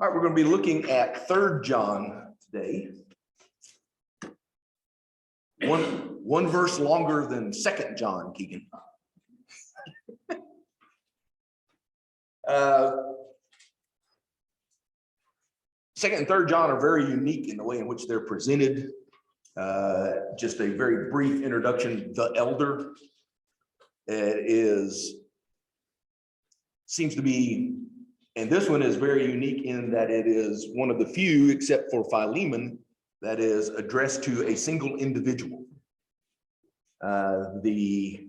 All right, we're going to be looking at 3 John today. One verse longer than 2 John, Keegan. Second and 3 John are very unique in the way in which they're presented. Just a very brief introduction. The elder, seems to be, and this one is very unique in that it is one of the few, except for Philemon, that is addressed to a single individual. The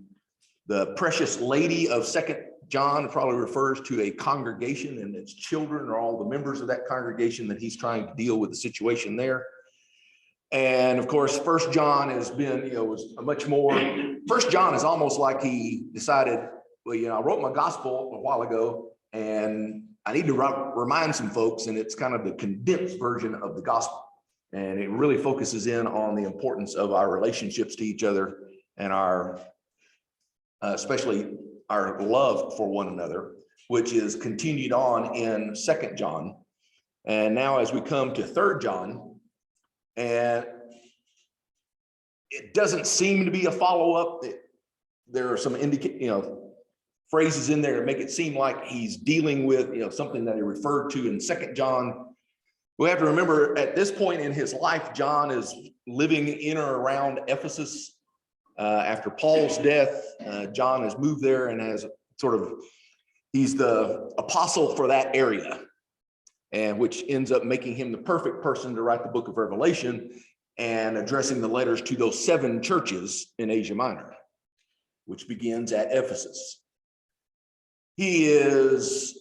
precious lady of 2 John probably refers to a congregation, and its children are all the members of that congregation that he's trying to deal with the situation there. And of course, 1 John has been, was a much more, 1 John is almost like he decided, well, I wrote my gospel a while ago and I need to remind some folks, and it's kind of the condensed version of the gospel. And it really focuses in on the importance of our relationships to each other and our, especially our love for one another, which is continued on in 2 John. And now as we come to 3 John, and it doesn't seem to be a follow-up. There are some phrases in there that make it seem like he's dealing with something that he referred to in 2 John. We have to remember at this point in his life, John is living in or around Ephesus. After Paul's death, John has moved there and has he's the apostle for that area, and which ends up making him the perfect person to write the book of Revelation and addressing the letters to those 7 churches in Asia Minor, which begins at Ephesus. He is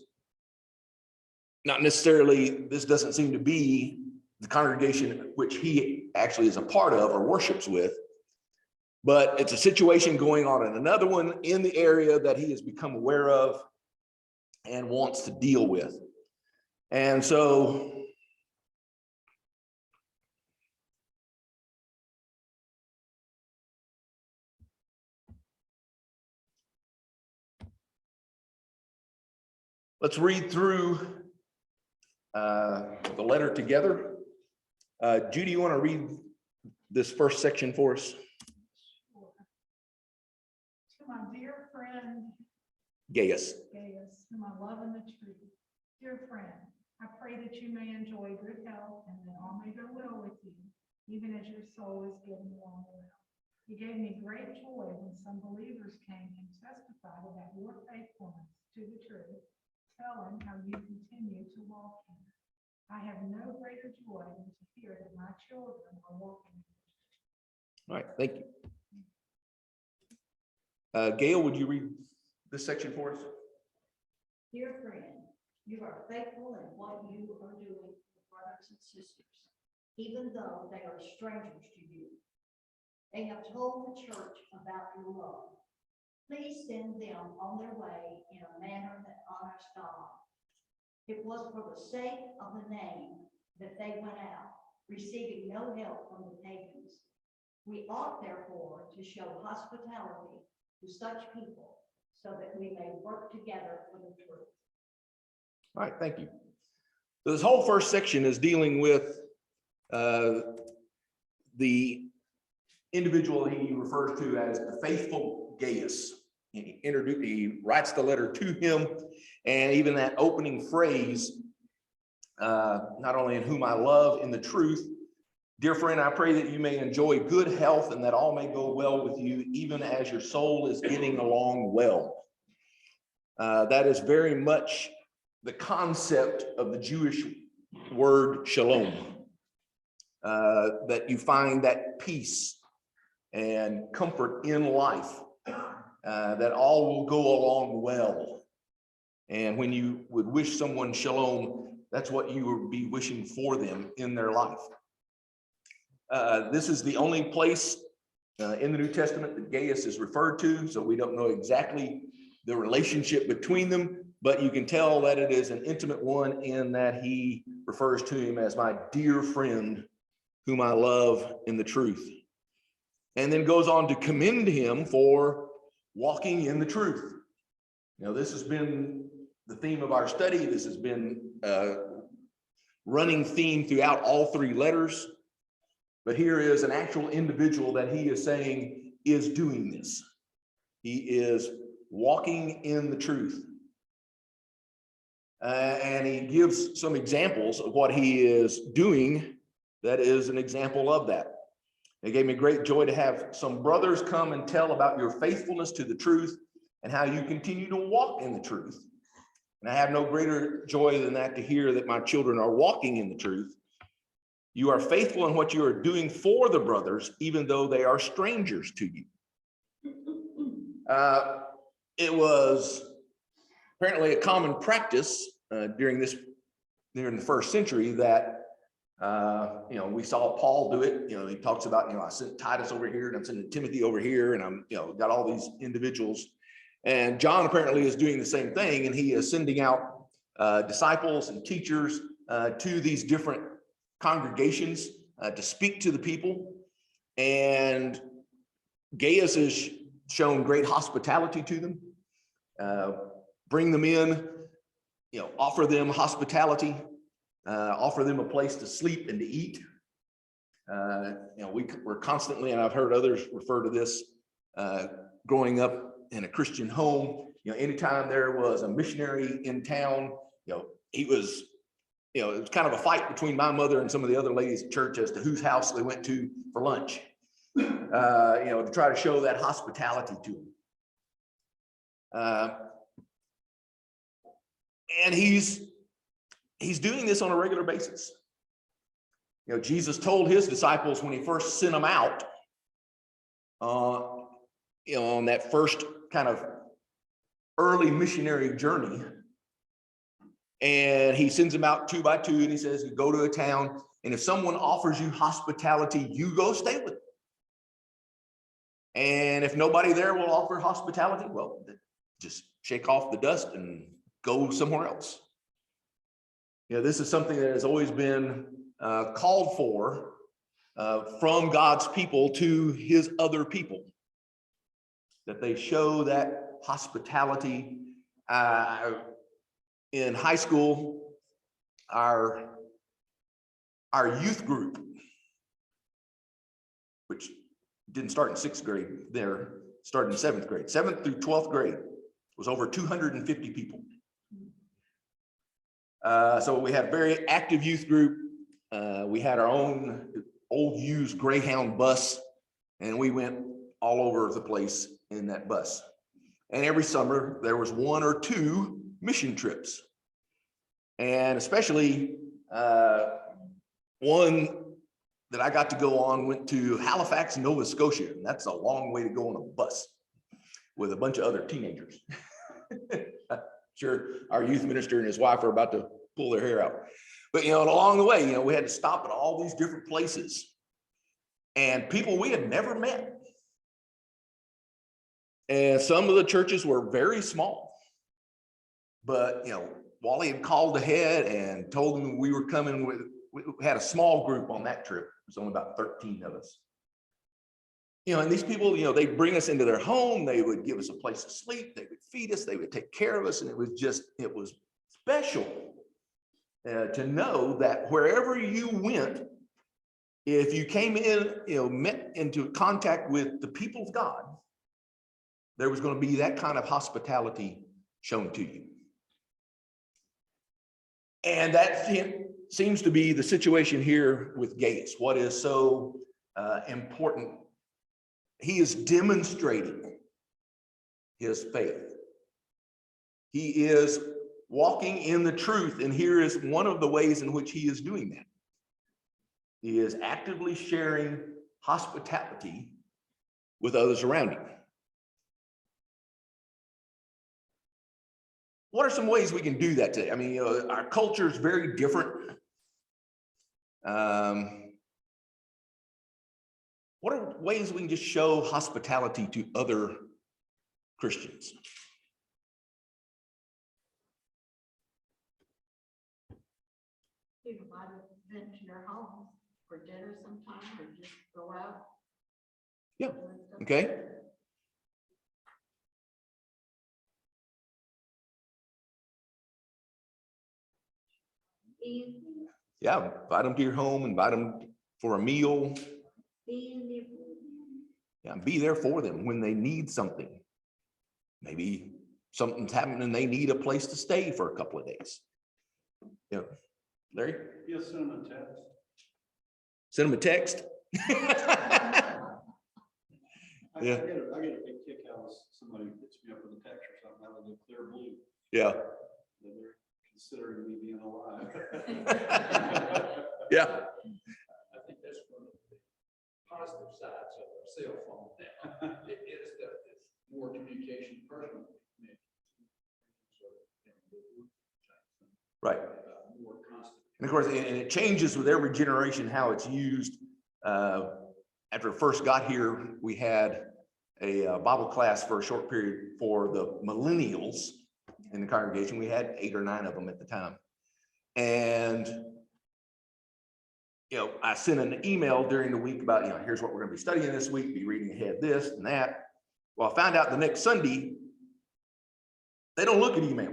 not necessarily, this doesn't seem to be the congregation which he actually is a part of or worships with, but it's a situation going on in another one in the area that he has become aware of and wants to deal with. And so let's read through the letter together. Judy, you want to read this first section for us? Sure. To my dear friend Gaius, whom I love in the truth, dear friend, I pray that you may enjoy good health and that all may go well with you, even as your soul is getting along well. You gave me great joy when some believers came and testified about your faithfulness to the truth, telling how you continue to walk in it. I have no greater joy than to hear that my children are walking in it. all right, thank you. Gail, would you read this section for us? Dear friend, you are faithful in what you are doing for brothers and sisters, even though they are strangers to you. They have told the church about your love. Please send them on their way in a manner that honors God. It was for the sake of the name that they went out, receiving no help from the pagans. We ought, therefore, to show hospitality to such people so that we may work together for the truth. All right, thank you. So this whole first section is dealing with the individual he refers to as the faithful Gaius. He writes the letter to him, and even that opening phrase, not only in whom I love in the truth, dear friend, I pray that you may enjoy good health and that all may go well with you, even as your soul is getting along well. That is very much the concept of the Jewish word shalom, that you find that peace and comfort in life, that all will go along well. And when you would wish someone shalom, that's what you would be wishing for them in their life. This is the only place in the New Testament that Gaius is referred to, so we don't know exactly the relationship between them, but you can tell that it is an intimate one in that he refers to him as my dear friend whom I love in the truth. And then goes on to commend him for walking in the truth. This has been the theme of our study. This has been running theme throughout all three letters. But here is an actual individual that he is saying is doing this. He is walking in the truth. And he gives some examples of what he is doing that is an example of that. It gave me great joy to have some brothers come and tell about your faithfulness to the truth and how you continue to walk in the truth. And I have no greater joy than that to hear that my children are walking in the truth. You are faithful in what you are doing for the brothers, even though they are strangers to you. It was apparently a common practice during the first century that we saw Paul do it. He talks about, I sent Titus over here and I'm sending Timothy over here, and I'm, got all these individuals. And John apparently is doing the same thing, and he is sending out disciples and teachers to these different congregations to speak to the people. And Gaius has shown great hospitality to them, bring them in, offer them hospitality, offer them a place to sleep and to eat. We're constantly, and I've heard others refer to this, growing up in a Christian home, anytime there was a missionary in town, it was kind of a fight between my mother and some of the other ladies at church as to whose house they went to for lunch, to try to show that hospitality to them. And he's doing this on a regular basis. Jesus told his disciples when he first sent them out, on that first kind of early missionary journey, and he sends them out 2 by 2, and he says, you go to a town, and if someone offers you hospitality, you go stay with them. And if nobody there will offer hospitality, well, just shake off the dust and go somewhere else. This is something that has always been called for from God's people to his other people, that they show that hospitality. In high school, our youth group, which didn't start in 6th grade there, started in 7th grade. 7th through 12th grade was over 250 people. So we had a very active youth group. We had our own old used Greyhound bus, and we went all over the place in that bus. And every summer there was 1 or 2 mission trips. And especially one that I got to go on went to Halifax, Nova Scotia. And that's a long way to go on a bus with a bunch of other teenagers. Sure, our youth minister and his wife are about to pull their hair out. But, along the way, we had to stop at all these different places and people we had never met. And some of the churches were very small, but, Wally had called ahead and told them we were coming we had a small group on that trip. It was only about 13 of us. And these people, they'd bring us into their home. They would give us a place to sleep. They would feed us. They would take care of us. And it was special to know that wherever you went, if you came in, met into contact with the people of God, there was going to be that kind of hospitality shown to you. And that seems to be the situation here with Gaius. What is so important, he is demonstrating his faith. He is walking in the truth, and here is one of the ways in which he is doing that. He is actively sharing hospitality with others around him. What are some ways we can do that today? I mean, our culture is very different. What are ways we can just show hospitality to other Christians? You might have been to your home for dinner sometime, or just go out. Yeah. Okay. Yeah, invite them to your home, invite them for a meal. Being there for them. Yeah, be there for them when they need something. Maybe something's happening and they need a place to stay for a couple of days. Yeah, Larry, Yeah, send them a text. send them a text. I Yeah. get a big kick out of somebody hits me up with a text or something out of the clear blue, Yeah, that they're considering me being alive. yeah, I think that's one of the positive sides of our cell phone now. It's more communication, personal communication. right. More constant. And of course, and it changes with every generation how it's used. After I first got here, we had a Bible class for a short period for the millennials in the congregation. We had 8 or 9 of them at the time. And, I sent an email during the week about, here's what we're going to be studying this week, be reading ahead this and that. Well, I found out the next Sunday, they don't look at email.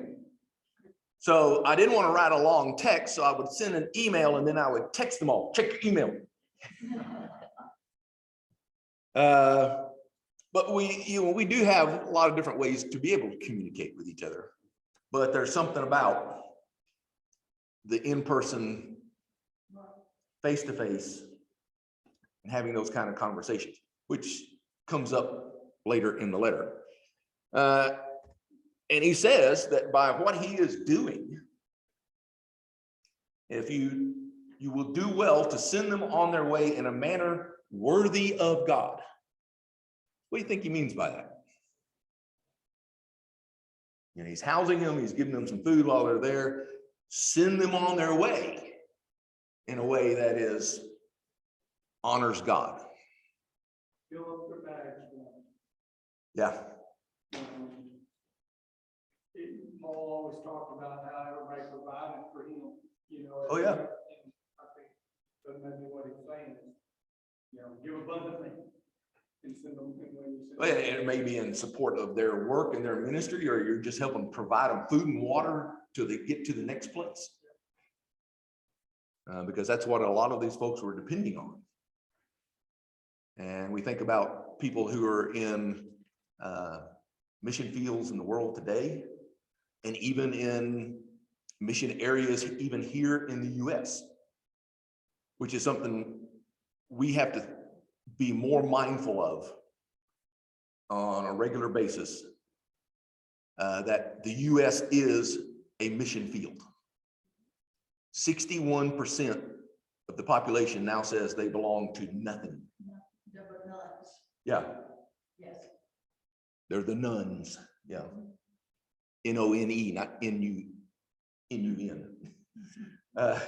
So I didn't want to write a long text, so I would send an email and then I would text them all, check your email. But we do have a lot of different ways to be able to communicate with each other. But there's something about the in-person, face-to-face, and having those kind of conversations, which comes up later in the letter. And he says that by what he is doing, if you will do well to send them on their way in a manner worthy of God. What do you think he means by that? He's housing them, he's giving them some food while they're there. Send them on their way in a way that honors God. Fill up their bags. Yeah, Paul always talked about how everybody provided for him, Oh, yeah. And I think that maybe what he's saying is, give abundantly and send them. And when you send well, and it may be in support of their work and their ministry, or you're just helping provide them food and water till they get to the next place. Because that's what a lot of these folks were depending on. And we think about people who are in mission fields in the world today, and even in mission areas, even here in the US, which is something we have to be more mindful of on a regular basis, that the US is a mission field. 61% of the population now says they belong to nothing. They're nuts. Yeah, Yes. they're the nuns. Yeah. N-O-N-E, not N-U-N. Yeah,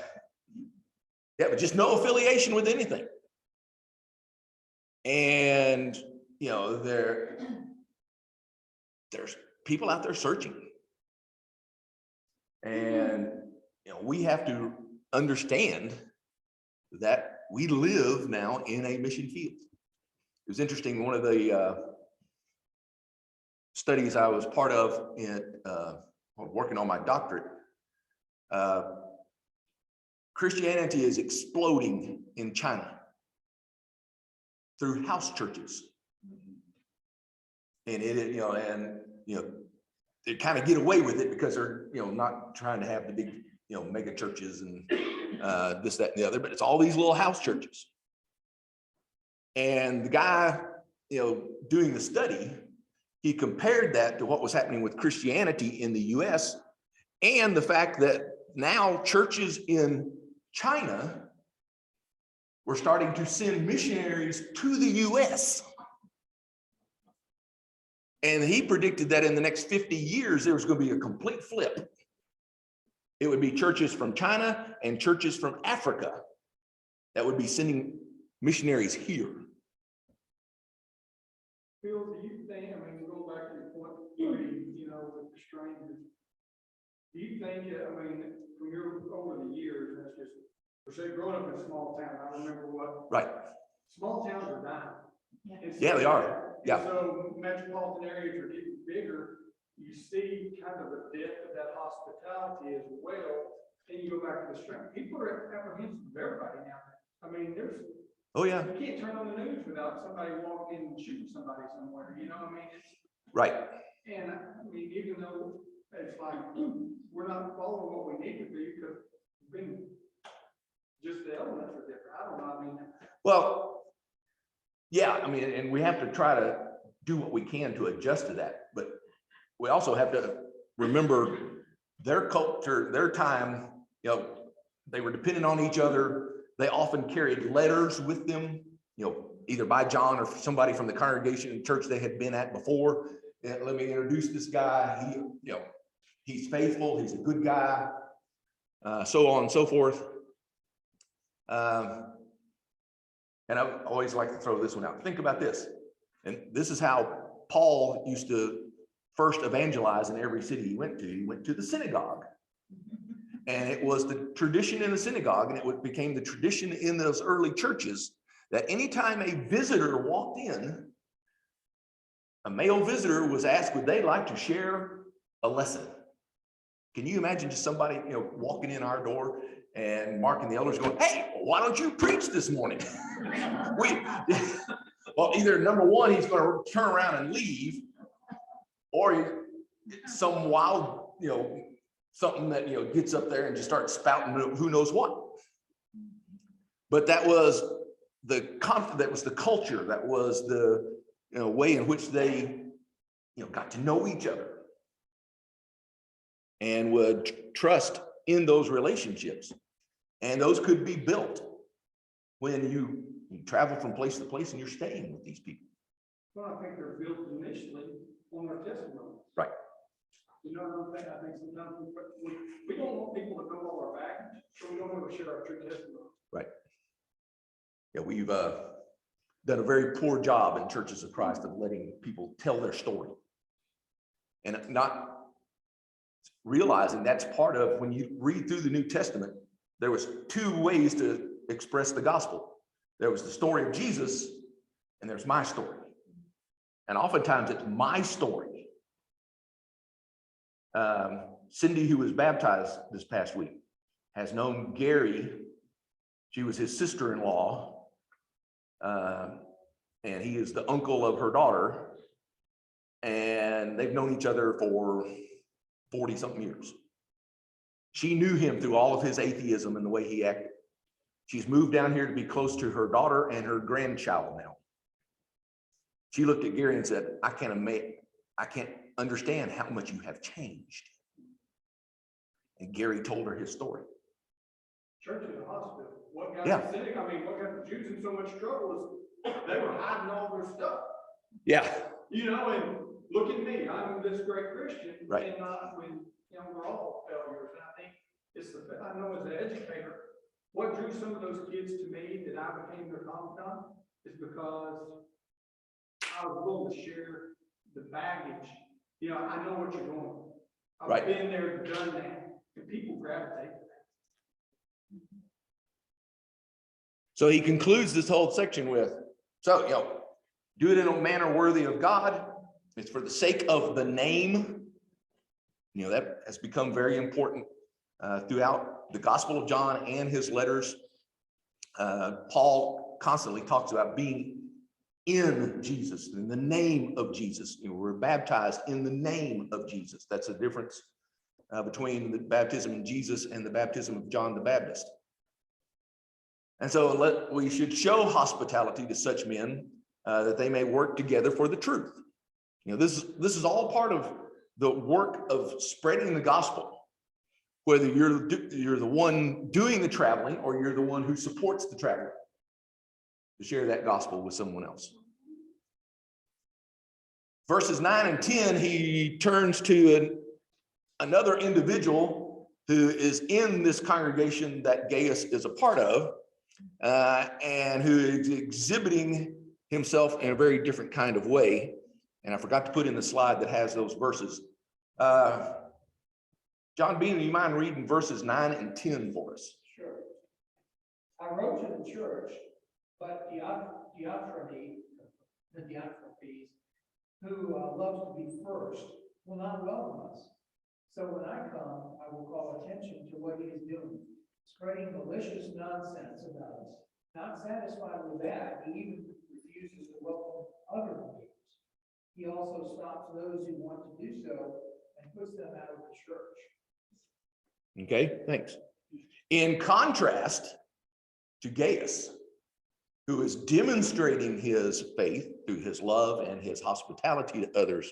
but just no affiliation with anything. And, there's people out there searching. And, we have to understand that we live now in a mission field. It was interesting, one of the studies I was part of in working on my doctorate, Christianity is exploding in China through house churches. And they kind of get away with it because they're, not trying to have the big, mega churches and this, that, and the other, but it's all these little house churches. And the guy, doing the study, he compared that to what was happening with Christianity in the US, and the fact that now churches in China were starting to send missionaries to the US. And he predicted that in the next 50 years, there was going to be a complete flip. It would be churches from China and churches from Africa that would be sending missionaries here. Phil, do you think, go back to your point, with the strangers, do you think, from over the years, that's just, per se, growing up in a small town, I remember Right. small towns are dying. And Yeah, they are. and Yeah. So metropolitan areas are getting bigger. You see kind of the death of that hospitality as well. and you go back to the strength. People are apprehensive of everybody now. I mean, Oh, yeah, you can't turn on the news without somebody walking in and shooting somebody somewhere, you know, I mean, right. and I mean, even though it's like, we're not following what we need to do, because been just the elements are different, I don't know, I mean. Well, yeah, I mean, and we have to try to do what we can to adjust to that, but we also have to remember their culture, their time, you know, they were dependent on each other. They often carried letters with them, you know, either by John or somebody from the congregation and church they had been at before. And let me introduce this guy. He, you know, he's faithful. He's a good guy. So on and so forth. And I always like to throw this one out. Think about this. And this is how Paul used to first evangelize in every city he went to. He went to the synagogue. And it was the tradition in the synagogue, and it became the tradition in those early churches, that anytime a visitor walked in, a male visitor was asked, would they like to share a lesson? Can you imagine just somebody, you know, walking in our door and Mark and the elders going, hey, why don't you preach this morning? Well, either number one, he's going to turn around and leave, or some wild, you know, something that, you know, gets up there and just starts spouting who knows what. But that was that was the culture, that was the, you know, way in which they, you know, got to know each other and would trust in those relationships. And those could be built when you travel from place to place and you're staying with these people. Well, I think they're built initially on their testimony. Right. You know what I'm saying? I think sometimes we don't want people to know all our baggage, so we don't ever share our true testimony. Right. Yeah, we've done a very poor job in churches of Christ of letting people tell their story and not realizing that's part of, when you read through the New Testament, there was two ways to express the gospel. There was the story of Jesus, and there's my story. And oftentimes it's my story. Cindy, who was baptized this past week, has known Gary. She was his sister-in-law, and he is the uncle of her daughter, and they've known each other for 40-something years. She knew him through all of his atheism and the way he acted. She's moved down here to be close to her daughter and her grandchild now. She looked at Gary and said, I can't understand how much you have changed. And Gary told her his story. Church in the hospital. What got Yeah. the Senate, I mean, what got the Jews in so much trouble is they were hiding all their stuff. Yeah. You know, and look at me, I'm this great Christian. Right. And when, you know, we're all failures. And I think I know as an educator, what drew some of those kids to me that I became their confidant is because I was willing to share the baggage. You know, I know what you're going. I've Right. been there, done that, and people gravitate to that. So he concludes this whole section with, so, you know, do it in a manner worthy of God. It's for the sake of the name. You know, that has become very important throughout the Gospel of John and his letters. Paul constantly talks about being in Jesus, in the name of Jesus. You know, we're baptized in the name of Jesus. That's the difference between the baptism in Jesus and the baptism of John the Baptist. And so we should show hospitality to such men that they may work together for the truth. You know, this is all part of the work of spreading the gospel, whether you're the one doing the traveling or you're the one who supports the traveler, to share that gospel with someone else. Verses 9 and 10, he turns to another individual who is in this congregation that Gaius is a part of, and who is exhibiting himself in a very different kind of way. And I forgot to put in the slide that has those verses. John Bean, do you mind reading verses 9 and 10 for us? Sure. I wrote to the church, but Diotrephes, who loves to be first, will not welcome us. So when I come, I will call attention to what he is doing, spreading malicious nonsense about us. Not satisfied with that, he even refuses to welcome other believers. He also stops those who want to do so and puts them out of the church. Okay, thanks. In contrast to Gaius, who is demonstrating his faith through his love and his hospitality to others,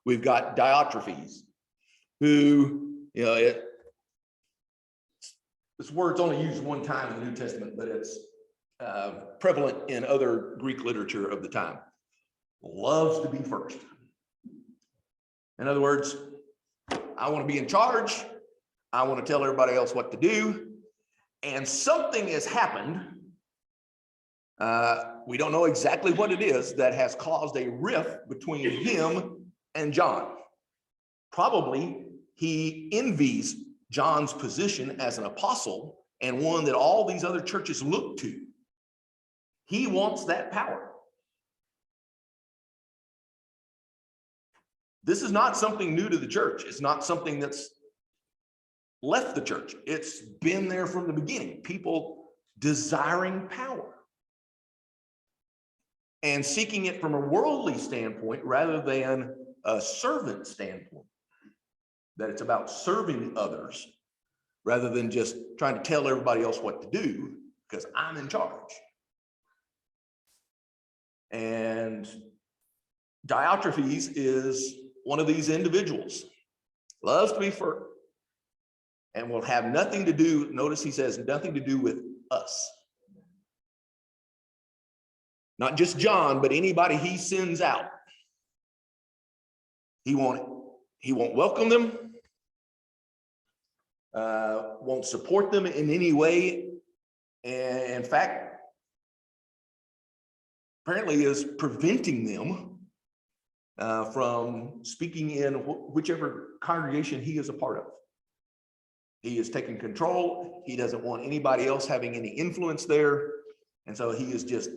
we've got Diotrephes, who, this word's only used one time in the New Testament, but it's prevalent in other Greek literature of the time. Loves to be first. In other words, I want to be in charge. I want to tell everybody else what to do. And something has happened. We don't know exactly what it is that has caused a rift between him and John. Probably he envies John's position as an apostle and one that all these other churches look to. He wants that power. This is not something new to the church. It's not something that's left the church. It's been there from the beginning. People desiring power and seeking it from a worldly standpoint rather than a servant standpoint. That it's about serving others rather than just trying to tell everybody else what to do because I'm in charge. And Diotrephes is one of these individuals, loves to be first, and will have nothing to do, notice he says, nothing to do with us. Not just John, but anybody he sends out. He won't welcome them, won't support them in any way. And in fact, apparently is preventing them from speaking in whichever congregation he is a part of. He is taking control. He doesn't want anybody else having any influence there. And so he is just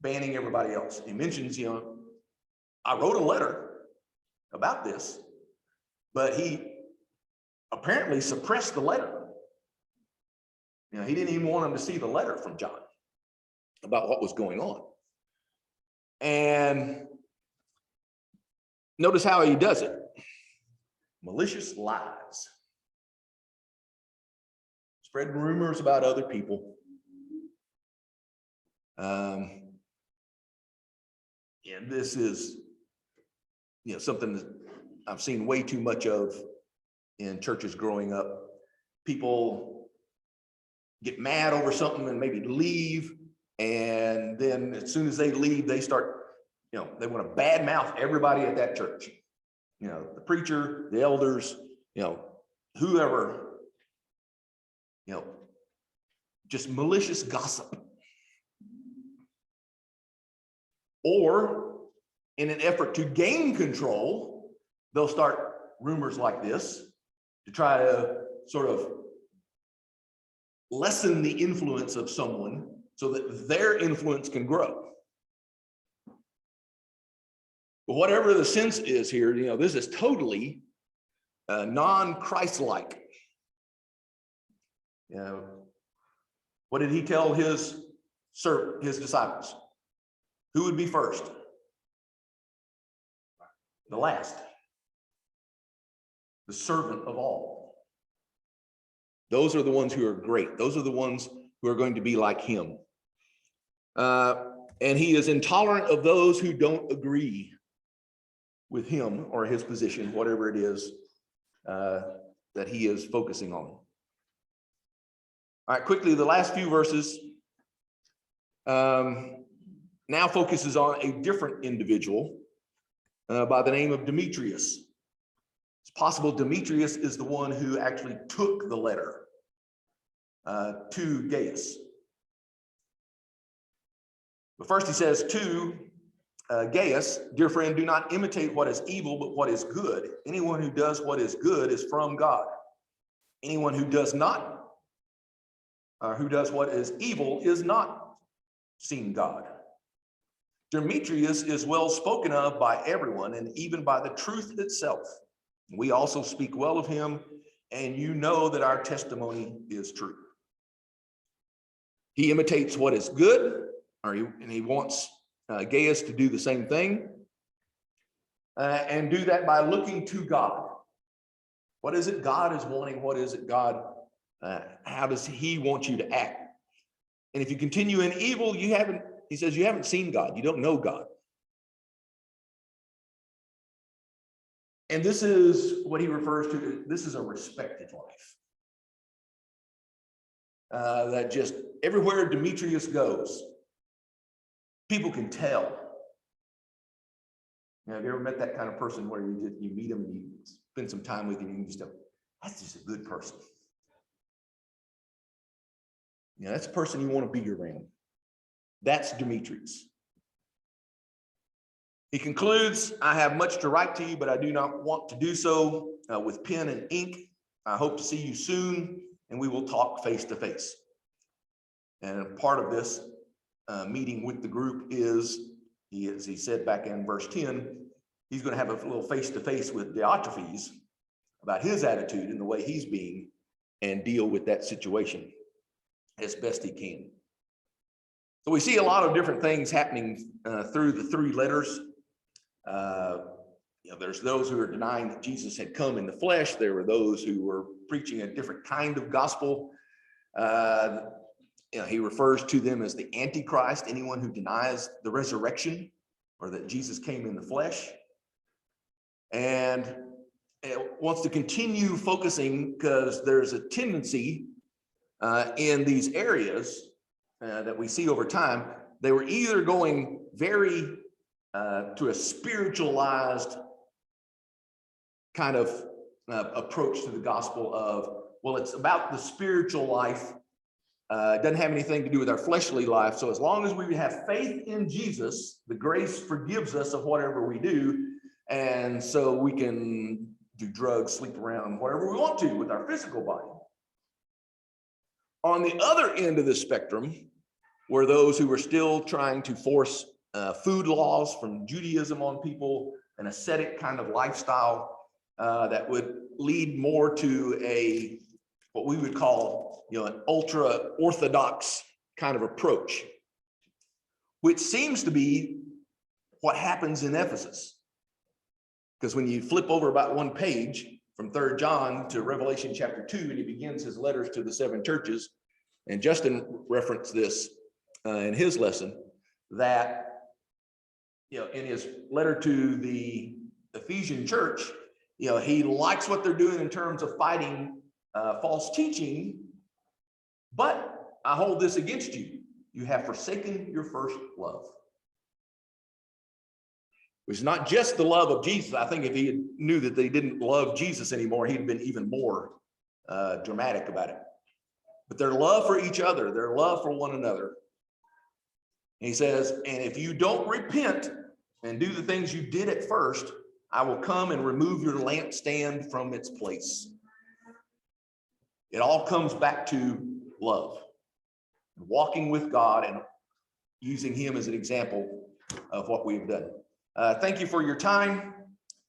banning everybody else. He mentions, I wrote a letter about this, but he apparently suppressed the letter. He didn't even want him to see the letter from John about what was going on. And notice how he does it. Malicious lies. Spread rumors about other people. And this is, something that I've seen way too much of in churches growing up. People get mad over something and maybe leave. And then as soon as they leave, they start, they want to badmouth everybody at that church. The preacher, the elders, whoever, just malicious gossip. Or in an effort to gain control, they'll start rumors like this to try to sort of lessen the influence of someone so that their influence can grow. But whatever the sense is here, this is totally non-Christ-like. What did he tell his disciples? Who would be first? The last. The servant of all. Those are the ones who are great. Those are the ones who are going to be like him. And he is intolerant of those who don't agree with him or his position, whatever it is that he is focusing on. All right, quickly, the last few verses now focuses on a different individual by the name of Demetrius. It's possible Demetrius is the one who actually took the letter to Gaius. But first he says to Gaius, dear friend, do not imitate what is evil, but what is good. Anyone who does what is good is from God. Anyone who does what is evil is not seen God. Demetrius is well spoken of by everyone and even by the truth itself. We also speak well of him, and you know that our testimony is true. He imitates what is good, and he wants Gaius to do the same thing, and do that by looking to God. What is it God is wanting? What is it God, how does he want you to act? And if you continue in evil, he says, you haven't seen God. You don't know God. And this is what he refers to. This is a respected life. That just everywhere Demetrius goes, people can tell. Have you ever met that kind of person where you meet him and you spend some time with him and you just go, that's just a good person. That's a person you want to be around. That's Demetrius. He concludes, I have much to write to you, but I do not want to do so with pen and ink. I hope to see you soon, and we will talk face to face. And part of this meeting with the group is, as he said back in verse 10, he's going to have a little face to face with Diotrephes about his attitude and the way he's being, and deal with that situation as best he can. So we see a lot of different things happening through the three letters. There's those who are denying that Jesus had come in the flesh. There were those who were preaching a different kind of gospel. He refers to them as the Antichrist, anyone who denies the resurrection or that Jesus came in the flesh. And it wants to continue focusing because there's a tendency in these areas that we see over time. They were either going very to a spiritualized kind of approach to the gospel of, well, it's about the spiritual life. It doesn't have anything to do with our fleshly life. So as long as we have faith in Jesus, the grace forgives us of whatever we do. And so we can do drugs, sleep around, whatever we want to with our physical body. On the other end of the spectrum were those who were still trying to force food laws from Judaism on people, an ascetic kind of lifestyle that would lead more to what we would call, an ultra orthodox kind of approach, which seems to be what happens in Ephesus. Because when you flip over about one page from 3 John to Revelation chapter 2, and he begins his letters to the 7 churches, and Justin referenced this in his lesson, that in his letter to the Ephesian church, he likes what they're doing in terms of fighting false teaching, but I hold this against you. You have forsaken your first love. It's not just the love of Jesus. I think if he knew that they didn't love Jesus anymore, he'd been even more dramatic about it. But their love for each other, their love for one another. And he says, and if you don't repent and do the things you did at first, I will come and remove your lampstand from its place. It all comes back to love, walking with God and using him as an example of what we've done. Thank you for your time.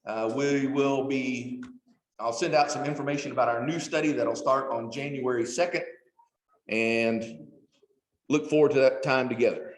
I'll send out some information about our new study that'll start on January 2nd, and look forward to that time together.